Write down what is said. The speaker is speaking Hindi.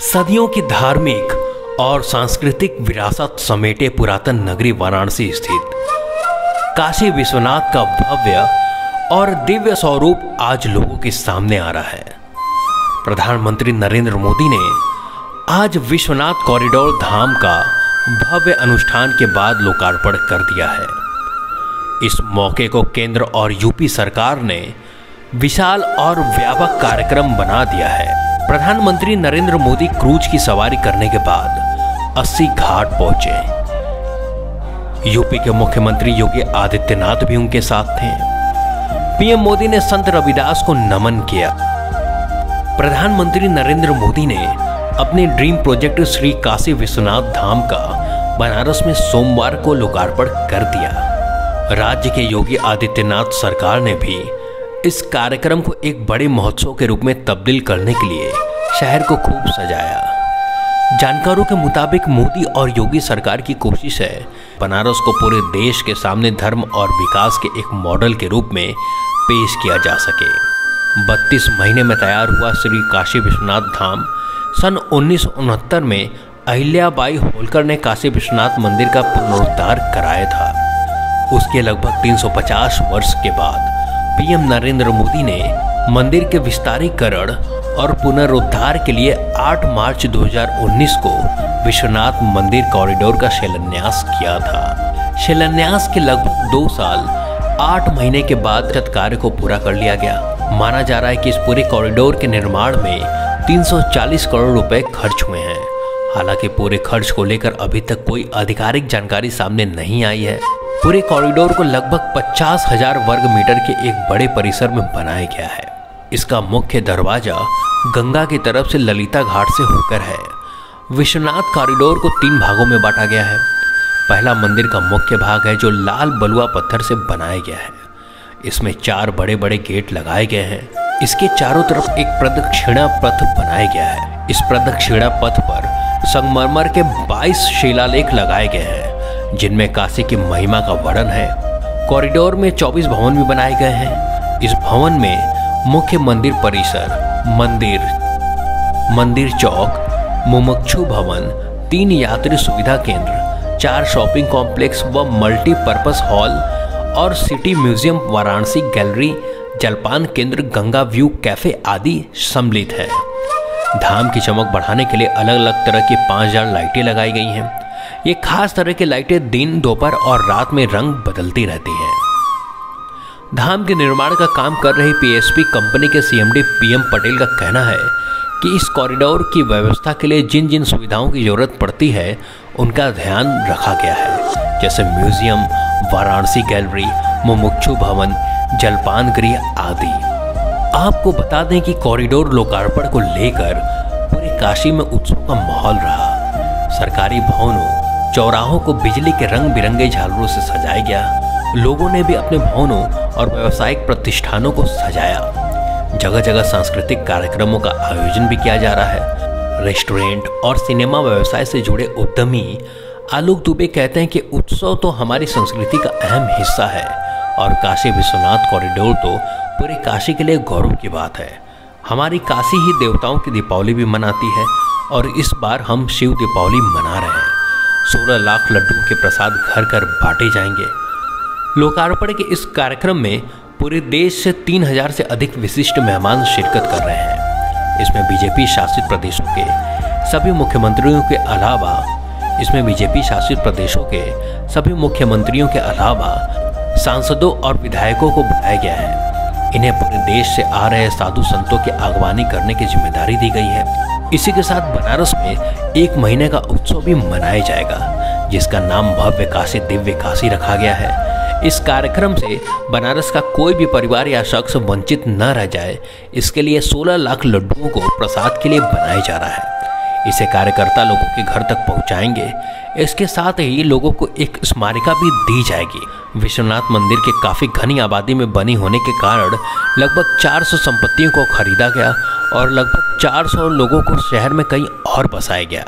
सदियों की धार्मिक और सांस्कृतिक विरासत समेटे पुरातन नगरी वाराणसी स्थित काशी विश्वनाथ का भव्य और दिव्य स्वरूप आज लोगों के सामने आ रहा है। प्रधानमंत्री नरेंद्र मोदी ने आज विश्वनाथ कॉरिडोर धाम का भव्य अनुष्ठान के बाद लोकार्पण कर दिया है। इस मौके को केंद्र और यूपी सरकार ने विशाल और व्यापक कार्यक्रम बना दिया है। प्रधानमंत्री नरेंद्र मोदी क्रूज की सवारी करने के बाद 80 घाट पहुंचे। यूपी के मुख्यमंत्री योगी आदित्यनाथ भी उनके साथ थे। पीएम मोदी ने संत रविदास को नमन किया। प्रधानमंत्री नरेंद्र मोदी ने अपने ड्रीम प्रोजेक्ट श्री काशी विश्वनाथ धाम का बनारस में सोमवार को लोकार्पण कर दिया। राज्य के योगी आदित्यनाथ सरकार ने भी इस कार्यक्रम को एक बड़े महोत्सव के रूप में तब्दील करने के लिए शहर को खूब सजाया। जानकारों के मुताबिक मोदी और योगी सरकार की कोशिश है बनारस को पूरे देश के सामने धर्म और विकास के एक मॉडल के रूप में पेश किया जा सके। 32 महीने में तैयार हुआ श्री काशी विश्वनाथ धाम सन 1969 में अहिल्याबाई होलकर ने काशी विश्वनाथ मंदिर का पुनरुद्धार कराया था। उसके लगभग 350 वर्ष के बाद पीएम नरेंद्र मोदी ने मंदिर के विस्तारीकरण और पुनरुद्धार के लिए 8 मार्च 2019 को विश्वनाथ मंदिर कॉरिडोर का शिलान्यास किया था। शिलान्यास के लगभग 2 साल 8 महीने के बाद कार्य को पूरा कर लिया गया। माना जा रहा है कि इस पूरे कॉरिडोर के निर्माण में 340 करोड़ रुपए खर्च हुए हैं। हालांकि पूरे खर्च को लेकर अभी तक कोई आधिकारिक जानकारी सामने नहीं आई है। पूरे कॉरिडोर को लगभग 50,000 वर्ग मीटर के एक बड़े परिसर में बनाया गया है। इसका मुख्य दरवाजा गंगा की तरफ से ललिता घाट से होकर है। विश्वनाथ कॉरिडोर को 3 भागों में बांटा गया है। पहला मंदिर का मुख्य भाग है जो लाल बलुआ पत्थर से बनाया गया है। इसमें 4 बड़े बड़े गेट लगाए गए हैं। इसके चारों तरफ एक प्रदक्षिणा पथ बनाया गया है। इस प्रदक्षिणा पथ पर संगमरमर के 22 शिलालेख लगाए गए हैं जिनमें काशी की महिमा का वर्णन है। कॉरिडोर में 24 भवन भी बनाए गए हैं। इस भवन में मुख्य मंदिर परिसर, मंदिर चौक, मुमुक्षु भवन, 3 यात्री सुविधा केंद्र, 4 शॉपिंग कॉम्प्लेक्स व मल्टीपर्पज हॉल और सिटी म्यूजियम, वाराणसी गैलरी, जलपान केंद्र, गंगा व्यू कैफे आदि सम्मिलित है। धाम की चमक बढ़ाने के लिए अलग अलग तरह की 5000 लाइटें लगाई गई हैं। ये खास तरह की लाइटें दिन, दोपहर और रात में रंग बदलती रहती हैं। धाम के निर्माण का काम कर रही पीएसपी कंपनी के सीएमडी पीएम पटेल का कहना है कि इस कॉरिडोर की व्यवस्था के लिए जिन जिन सुविधाओं की जरूरत पड़ती है उनका ध्यान रखा गया है, जैसे म्यूजियम, वाराणसी गैलरी, मुमुक्षु भवन, जलपान गृह आदि। आपको बता दें कि कॉरिडोर लोकार्पण को लेकर पूरे काशी में उत्सव का माहौल रहा। सरकारी भवनों, चौराहों को बिजली के रंग बिरंगे झालरों से सजाया गया। लोगों ने भी अपने भवनों और व्यावसायिक प्रतिष्ठानों को सजाया। जगह जगह सांस्कृतिक कार्यक्रमों का आयोजन भी किया जा रहा है। रेस्टोरेंट और सिनेमा व्यवसाय से जुड़े उद्यमी आलोक दुबे कहते हैं कि उत्सव तो हमारी संस्कृति का अहम हिस्सा है और काशी विश्वनाथ कॉरिडोर तो पूरे काशी के लिए गौरव की बात है। हमारी काशी ही देवताओं की दीपावली भी मनाती है और इस बार हम शिव दीपावली मना रहे हैं। 16 लाख लड्डुओं के प्रसाद घर घर बांटे जाएंगे। लोकार्पण के इस कार्यक्रम में पूरे देश से 3000 से अधिक विशिष्ट मेहमान शिरकत कर रहे हैं। इसमें बीजेपी शासित प्रदेशों के सभी मुख्यमंत्रियों के अलावा सांसदों और विधायकों को बुलाया गया है। इन्हें पूरे देश से आ रहे साधु संतों की अगवानी करने की जिम्मेदारी दी गई है। इसी के साथ बनारस में 1 महीने का उत्सव भी मनाया जाएगा जिसका नाम भव्य काशी दिव्य काशी रखा गया है। इस कार्यक्रम से बनारस का कोई भी परिवार या शख्स वंचित न रह जाए, इसके लिए 16 लाख लड्डुओं को प्रसाद के लिए बनाया जा रहा है। इसे कार्यकर्ता लोगों के घर तक पहुंचाएंगे। इसके साथ ही लोगों को एक स्मारिका भी दी जाएगी। विश्वनाथ मंदिर के काफ़ी घनी आबादी में बनी होने के कारण लगभग 400 संपत्तियों को खरीदा गया और लगभग 400 लोगों को शहर में कहीं और बसाया गया।